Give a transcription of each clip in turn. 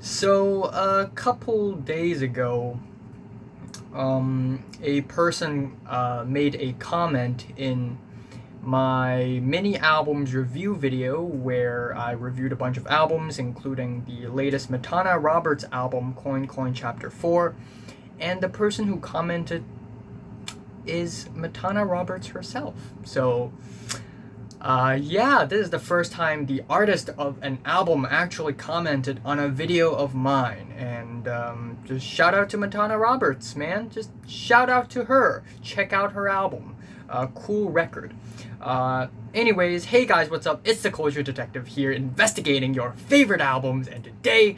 So, a couple days ago, a person made a comment in my mini albums review video where I reviewed a bunch of albums, including the latest Matana Roberts album, Coin Coin Chapter 4. And the person who commented is Matana Roberts herself. So, yeah, this is the first time the artist of an album actually commented on a video of mine. And just shout out to Matana Roberts, man. Just shout out to her. Check out her album. Cool record. Anyways, hey guys, what's up? It's the Culture Detective here, investigating your favorite albums. And today,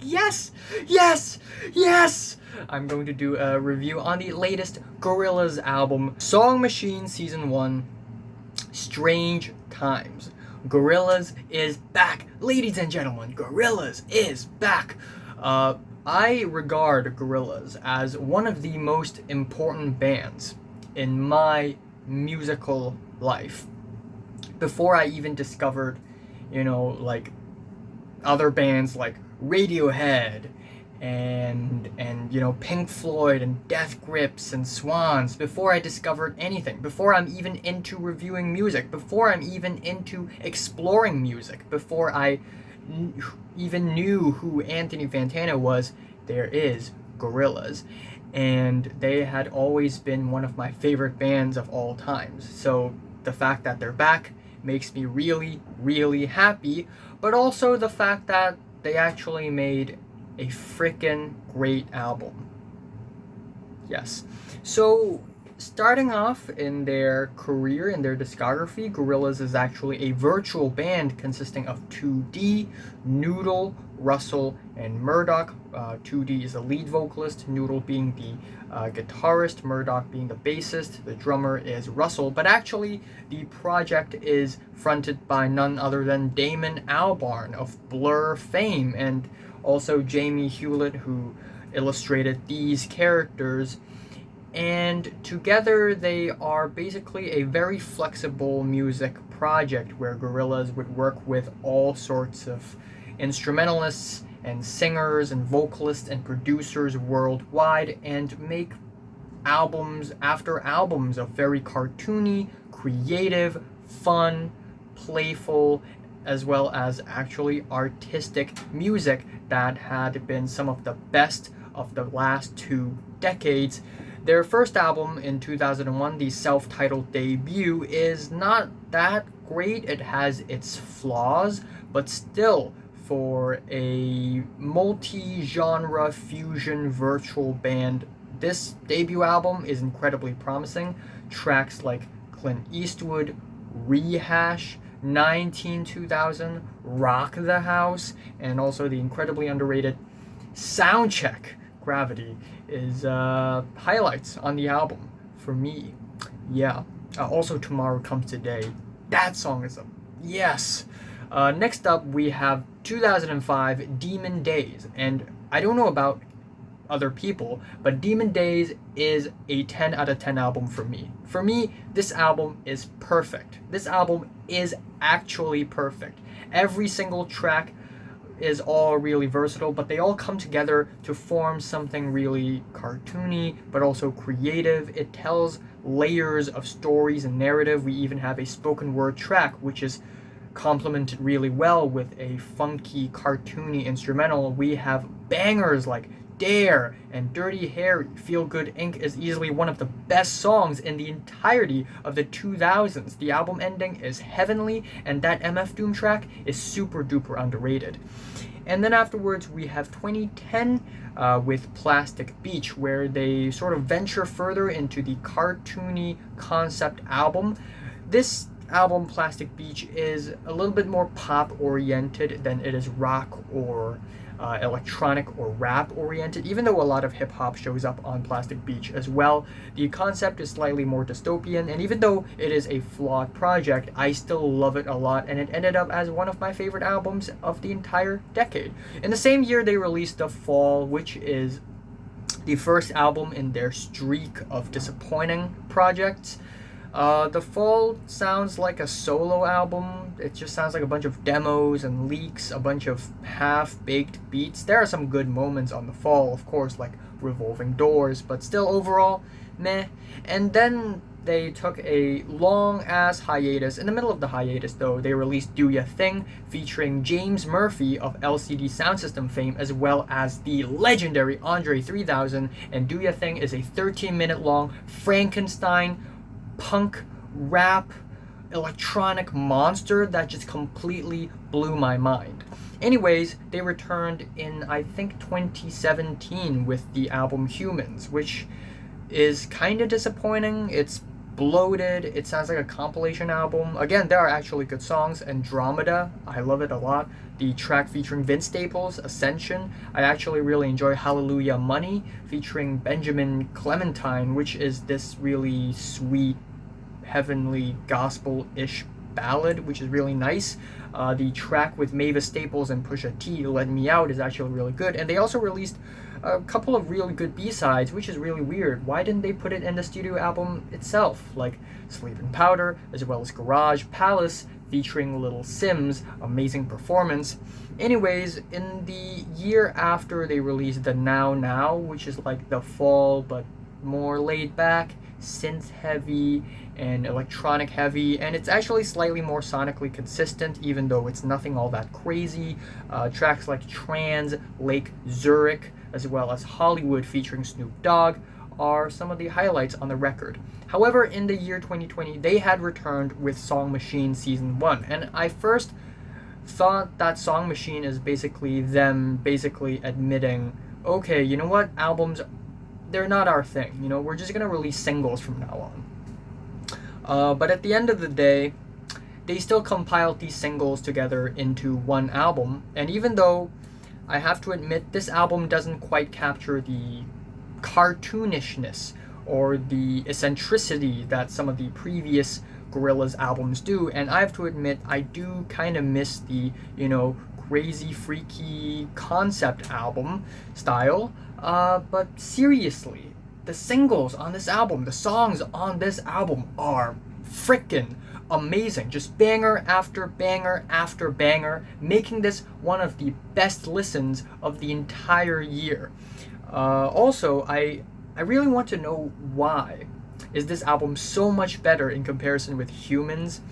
yes, yes, yes! I'm going to do a review on the latest Gorillaz album, Song Machine Season 1, Strange Times. Gorillaz is back. Ladies and gentlemen, Gorillaz is back. I regard Gorillaz as one of the most important bands in my musical life. Before I even discovered, like other bands like Radiohead and Pink Floyd and Death Grips and Swans, before I discovered anything, before I'm even into reviewing music, before I'm even into exploring music, before I even knew who Anthony Fantano was, there is Gorillaz. And they had always been one of my favorite bands of all times. So the fact that they're back makes me really, really happy, but also the fact that they actually made a freaking great album. Yes. So, starting off in their career, in their discography, Gorillaz is actually a virtual band consisting of 2D, Noodle, Russell, and Murdoch. 2D is the lead vocalist, Noodle being the guitarist, Murdoch being the bassist, the drummer is Russell, but actually the project is fronted by none other than Damon Albarn of Blur fame, and also Jamie Hewlett, who illustrated these characters. And together they are basically a very flexible music project where Gorillaz would work with all sorts of instrumentalists and singers and vocalists and producers worldwide and make albums after albums of very cartoony, creative, fun, playful, as well as actually artistic music that had been some of the best of the last 2 decades. Their first album in 2001, the self-titled debut, is not that great. It has its flaws, but still, for a multi-genre fusion virtual band, this debut album is incredibly promising. Tracks like Clint Eastwood, Rehash, 19-2000, Rock the House, and also the incredibly underrated Soundcheck, Gravity, is highlights on the album for me. Yeah. Also, Tomorrow Comes Today. That song is a yes. Next up, we have 2005 Demon Days, and I don't know about other people, but Demon Days is a 10 out of 10 album for me. For me, this album is perfect. This album is actually perfect. Every single track is all really versatile, but they all come together to form something really cartoony, but also creative. It tells layers of stories and narrative. We even have a spoken word track, which is complemented really well with a funky, cartoony instrumental. We have bangers like Dare and Dirty Harry. Feel Good Inc. is easily one of the best songs in the entirety of the 2000s. The album ending is heavenly, and that MF Doom track is super duper underrated. And then afterwards we have 2010 with Plastic Beach, where they sort of venture further into the cartoony concept album. This album, Plastic Beach, is a little bit more pop oriented than it is rock or electronic or rap oriented, even though a lot of hip hop shows up on Plastic Beach as well. The concept is slightly more dystopian, and even though it is a flawed project, I still love it a lot, and it ended up as one of my favorite albums of the entire decade. In the same year, they released The Fall, which is the first album in their streak of disappointing projects. The Fall sounds like a solo album. It just sounds like a bunch of demos and leaks, a bunch of half-baked beats. There are some good moments on The Fall, of course, like Revolving Doors, but still overall, meh. And then they took a long-ass hiatus. In the middle of the hiatus, though, they released Do Ya Thing, featuring James Murphy of LCD Soundsystem fame, as well as the legendary Andre 3000, and Do Ya Thing is a 13-minute long Frankenstein punk rap electronic monster that just completely blew my mind. Anyways, they returned in, I think, 2017 with the album Humans, which is kind of disappointing. It's bloated. It sounds like a compilation album. Again, there are actually good songs. Andromeda, I love it a lot. The track featuring Vince Staples, Ascension. I actually really enjoy Hallelujah Money, featuring Benjamin Clementine, which is this really sweet, heavenly, gospel-ish ballad, which is really nice. The track with Mavis Staples and Pusha T, Let Me Out, is actually really good. And they also released a couple of really good B-sides, which is really weird. Why didn't they put it in the studio album itself? Like Sleeping Powder, as well as Garage Palace, featuring Little Sims, amazing performance. Anyways, in the year after, they released the Now Now, which is like The Fall, but more laid back, synth heavy, and electronic heavy, and it's actually slightly more sonically consistent, even though it's nothing all that crazy. Tracks like Trans, Lake Zurich, as well as Hollywood featuring Snoop Dogg are some of the highlights on the record. However, in the year 2020, they had returned with Song Machine Season 1, and I first thought that Song Machine is basically them admitting, okay, you know what, albums, they're not our thing, you know, we're just gonna release singles from now on. But at the end of the day, they still compiled these singles together into one album, and even though I have to admit this album doesn't quite capture the cartoonishness or the eccentricity that some of the previous Gorillaz albums do, and I have to admit I do kind of miss the, you know, crazy freaky concept album style, but seriously, the singles on this album, the songs on this album are frickin' amazing. Just banger after banger after banger, making this one of the best listens of the entire year. Also, I really want to know why is this album so much better in comparison with Humans.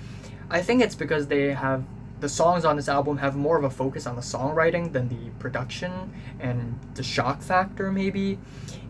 I think it's because the songs on this album have more of a focus on the songwriting than the production and the shock factor, maybe.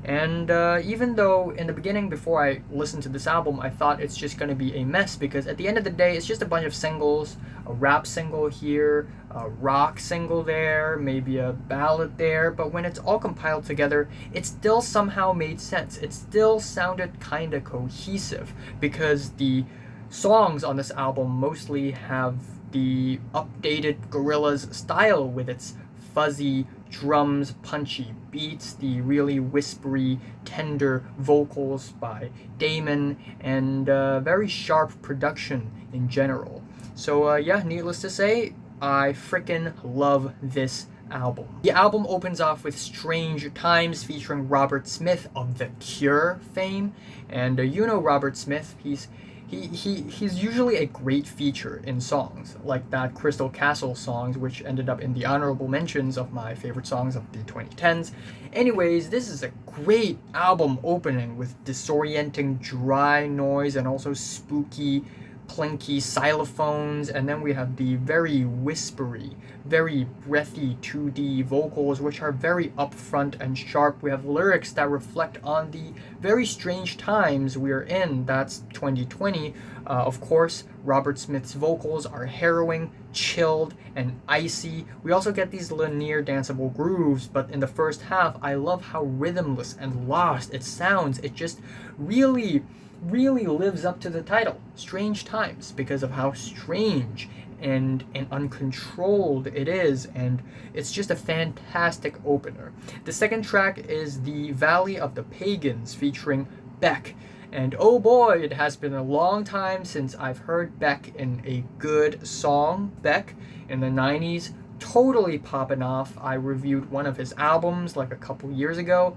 And even though in the beginning, before I listened to this album, I thought it's just going to be a mess, because at the end of the day, it's just a bunch of singles, a rap single here, a rock single there, maybe a ballad there, but when it's all compiled together, it still somehow made sense. It still sounded kind of cohesive, because the songs on this album mostly have the updated Gorillaz style with its fuzzy drums, punchy beats, the really whispery, tender vocals by Damon, and very sharp production in general. So yeah, needless to say, I frickin' love this album. The album opens off with Strange Times featuring Robert Smith of The Cure fame, and you know Robert Smith, he's usually a great feature in songs, like that Crystal Castle songs, which ended up in the honorable mentions of my favorite songs of the 2010s. Anyways, this is a great album opening with disorienting dry noise and also spooky, plinky xylophones, and then we have the very whispery, very breathy 2D vocals, which are very upfront and sharp. We have lyrics that reflect on the very strange times we're in, that's 2020. Of course, Robert Smith's vocals are harrowing, chilled, and icy. We also get these linear danceable grooves, but in the first half, I love how rhythmless and lost it sounds. It just really lives up to the title, Strange Times, because of how strange and uncontrolled it is, and it's just a fantastic opener. The second track is The Valley of the Pagans featuring Beck, and oh boy, it has been a long time since I've heard Beck in a good song. Beck in the 90s, totally popping off. I reviewed one of his albums like a couple years ago.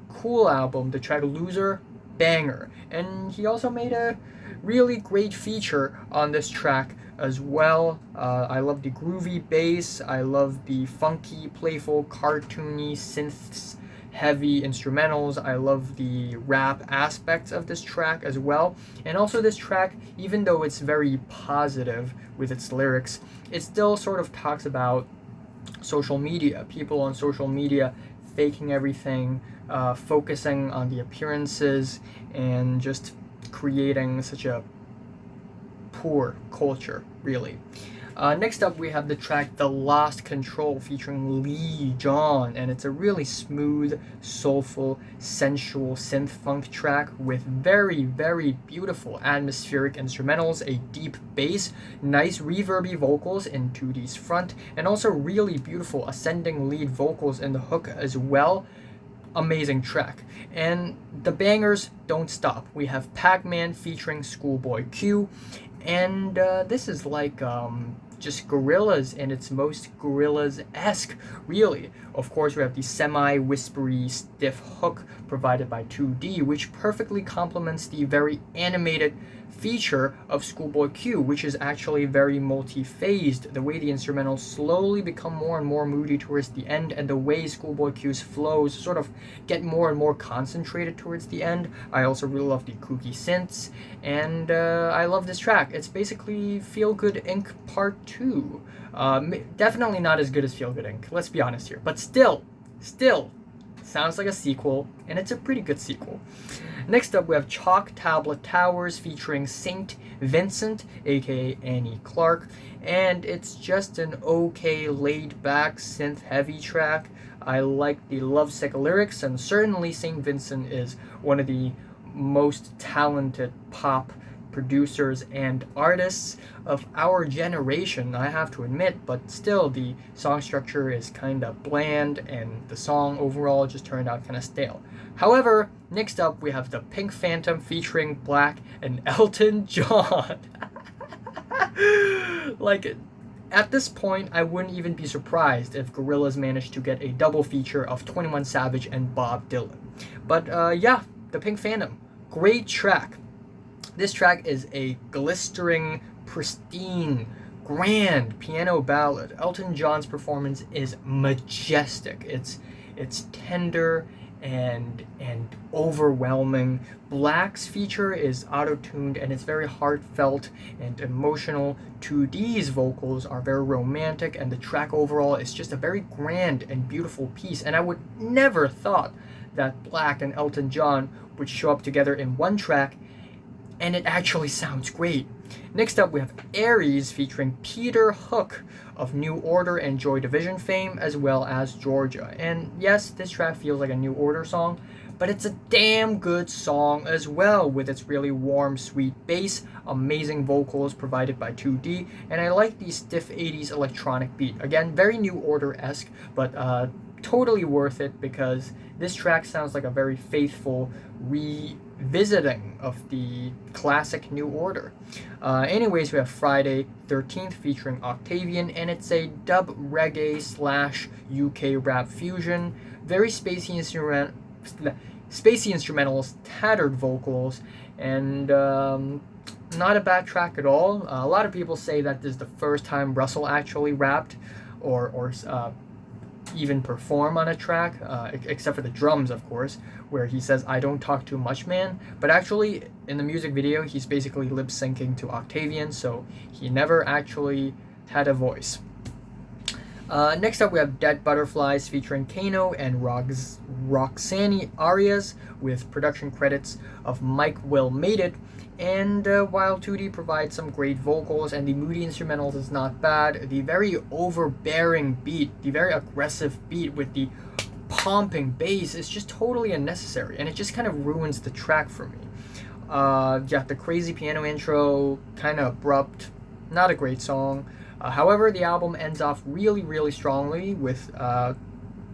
Cool album, The Track Loser, banger. And he also made a really great feature on this track as well. I love the groovy bass, I love the funky, playful, cartoony synths, heavy instrumentals. I love the rap aspects of this track as well. And also this track, even though it's very positive with its lyrics, it still sort of talks about social media, people on social media faking everything, focusing on the appearances, and just creating such a poor culture, really. Next up, we have the track The Lost Control featuring Lee John, and it's a really smooth, soulful, sensual synth funk track with very, very beautiful atmospheric instrumentals, a deep bass, nice reverby vocals in 2D's front, and also really beautiful ascending lead vocals in the hook as well. Amazing track. And the bangers don't stop. We have Pac-Man featuring Schoolboy Q, and this is like just Gorillaz in its most Gorillaz-esque, really. Of course, we have the semi-whispery, stiff hook provided by 2D, which perfectly complements the very animated feature of Schoolboy Q, which is actually very multi-phased. The way the instrumentals slowly become more and more moody towards the end, and the way Schoolboy Q's flows sort of get more and more concentrated towards the end. I also really love the kooky synths, and I love this track. It's basically Feel Good Inc. Part 2. Definitely not as good as Feel Good Inc., let's be honest here, but still, sounds like a sequel, and it's a pretty good sequel. Next up, we have Chalk Tablet Towers featuring Saint Vincent, aka Annie Clark, and it's just an okay laid-back synth-heavy track. I like the lovesick lyrics, and certainly Saint Vincent is one of the most talented pop producers and artists of our generation, I have to admit, but still the song structure is kind of bland and the song overall just turned out kind of stale. However, next up we have the Pink Phantom featuring Black and Elton John. Like, at this point, I wouldn't even be surprised if Gorillaz managed to get a double feature of 21 Savage and Bob Dylan. But yeah, the Pink Phantom, great track. This track is a glistering, pristine, grand piano ballad. Elton John's performance is majestic. It's tender and overwhelming. Black's feature is auto-tuned and it's very heartfelt and emotional. 2D's vocals are very romantic, and the track overall is just a very grand and beautiful piece. And I would never thought that Black and Elton John would show up together in one track, and it actually sounds great. Next up, we have Aries featuring Peter Hook of New Order and Joy Division fame, as well as Georgia. And yes, this track feels like a New Order song, but it's a damn good song as well, with its really warm, sweet bass, amazing vocals provided by 2D, and I like the stiff 80s electronic beat. Again, very New Order-esque, but totally worth it because this track sounds like a very faithful revisiting of the classic New Order. Anyways, we have Friday 13th featuring Octavian, and it's a dub reggae / UK rap fusion. Very spacey instrumentals, tattered vocals, and not a bad track at all. A lot of people say that this is the first time Russell actually rapped or even perform on a track, except for the drums, of course, where he says, "I don't talk too much, man." But actually, in the music video, he's basically lip syncing to Octavian, so he never actually had a voice. Next up, we have Dead Butterflies featuring Kano and Roxanne Arias, with production credits of Mike Will Made It. And while 2D provides some great vocals and the moody instrumentals is not bad, the very overbearing beat, the very aggressive beat with the pumping bass is just totally unnecessary, and it just kind of ruins the track for me. Yeah, the crazy piano intro, kind of abrupt, not a great song. However, the album ends off really, really strongly with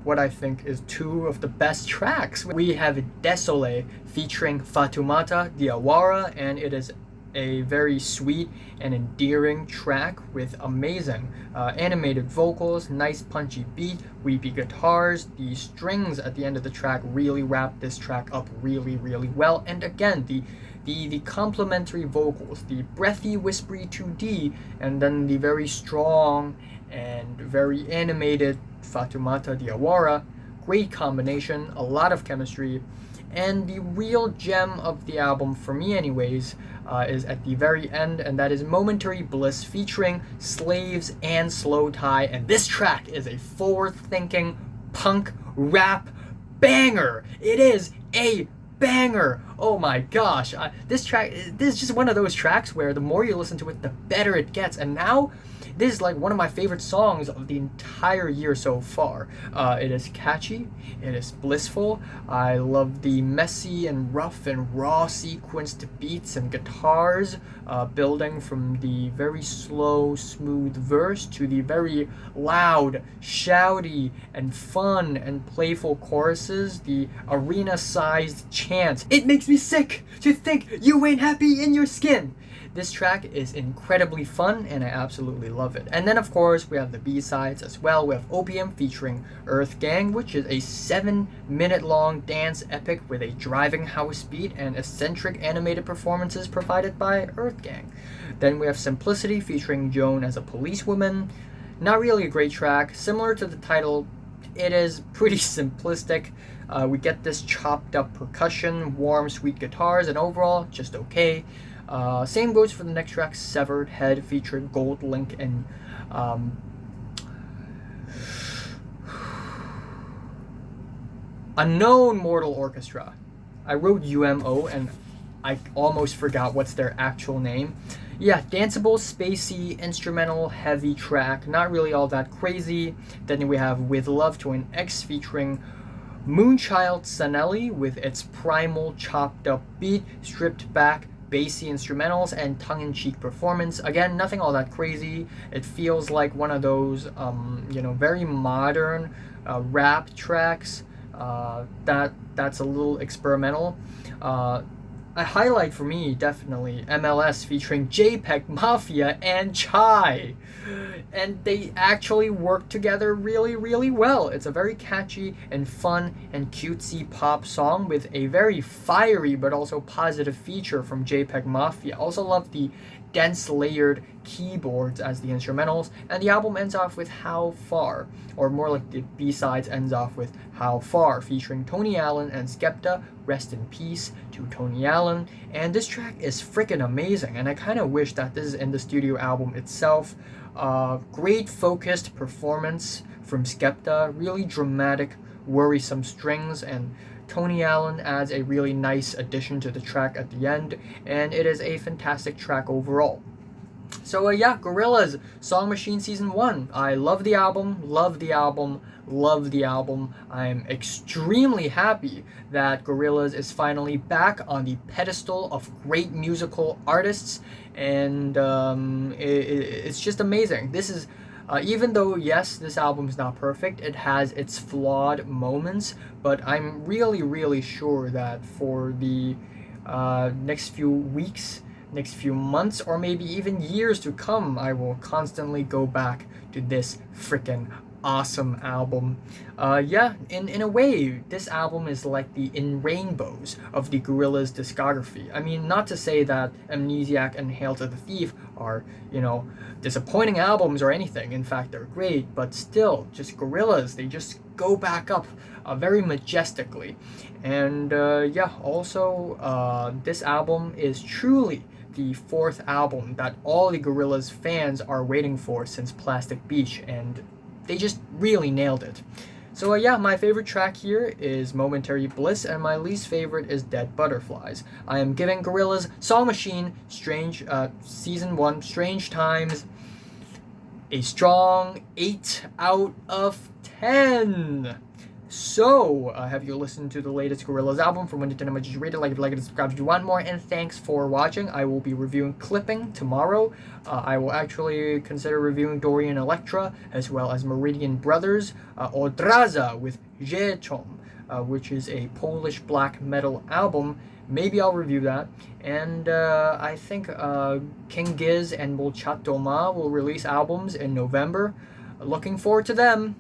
what I think is two of the best tracks. We have Désolé featuring Fatoumata Diawara, and it is a very sweet and endearing track with amazing animated vocals, nice punchy beat, weepy guitars. The strings at the end of the track really wrap this track up really, really well. And again, the The complementary vocals, the breathy, whispery 2D, and then the very strong and very animated Fatoumata Diawara. Great combination, a lot of chemistry. And the real gem of the album, for me anyways, is at the very end, and that is Momentary Bliss featuring Slaves and Slowthai. And this track is a forward-thinking punk rap banger. It is a banger. Oh my gosh. This is just one of those tracks where the more you listen to it, the better it gets. And now, this is like one of my favorite songs of the entire year so far. It is catchy, it is blissful. I love the messy and rough and raw sequenced beats and guitars, building from the very slow, smooth verse to the very loud, shouty, and fun and playful choruses, the arena-sized chants. It makes me sick to think you ain't happy in your skin. This track is incredibly fun and I absolutely love it. And then of course we have the B-sides as well. We have Opium featuring Earth Gang, which is a 7-minute long dance epic with a driving house beat and eccentric animated performances provided by Earth Gang. Then we have Simplicity featuring Joan as a policewoman. Not really a great track. Similar to the title, it is pretty simplistic. We get this chopped up percussion, warm, sweet guitars, and overall, just okay. Same goes for the next track, Severed Head, featuring GoldLink and Unknown Mortal Orchestra. I wrote UMO and I almost forgot what's their actual name. Yeah, danceable, spacey, instrumental, heavy track. Not really all that crazy. Then we have With Love to an X featuring Moonchild Sanelli with its primal, chopped up beat, stripped back, bassy instrumentals, and tongue-in-cheek performance. Again, nothing all that crazy. It feels like one of those, very modern rap tracks that's a little experimental. A highlight for me, definitely, MLS featuring JPEG Mafia and Chai. And they actually work together really, really well. It's a very catchy and fun and cutesy pop song with a very fiery but also positive feature from JPEG Mafia. Also love the dense layered keyboards as the instrumentals, and the album ends off with How Far, or more like the B-sides ends off with How Far, featuring Tony Allen and Skepta. Rest in peace to Tony Allen. And this track is freaking amazing, and I kind of wish that this is in the studio album itself. Great focused performance from Skepta, really dramatic, worrisome strings, and Tony Allen adds a really nice addition to the track at the end, and it is a fantastic track overall. So yeah, Gorillaz, Song Machine Season 1. I love the album, love the album, love the album. I'm extremely happy that Gorillaz is finally back on the pedestal of great musical artists, and it's just amazing. This is, even though, yes, this album is not perfect, it has its flawed moments, but I'm really, really sure that for the next few weeks, next few months, or maybe even years to come, I will constantly go back to this freaking awesome album. In a way, this album is like the In Rainbows of the Gorillaz discography. I mean, not to say that Amnesiac and Hail to the Thief are, disappointing albums or anything. In fact, they're great, but still, just Gorillaz, they just go back up very majestically. And also, this album is truly the fourth album that all the Gorillaz fans are waiting for since Plastic Beach, and they just really nailed it. So my favorite track here is Momentary Bliss, and my least favorite is Dead Butterflies. I am giving Gorillaz Song Machine Season 1 Strange Times a strong 8 out of 10. So, have you listened to the latest Gorillaz album? From when you did, just rate it, like it, subscribe if you want more, and thanks for watching. I will be reviewing Clipping tomorrow. I will actually consider reviewing Dorian Electra, as well as Meridian Brothers, Odraza with Jechom, which is a Polish black metal album. Maybe I'll review that. And I think King Giz and Molchat Doma will release albums in November. Looking forward to them.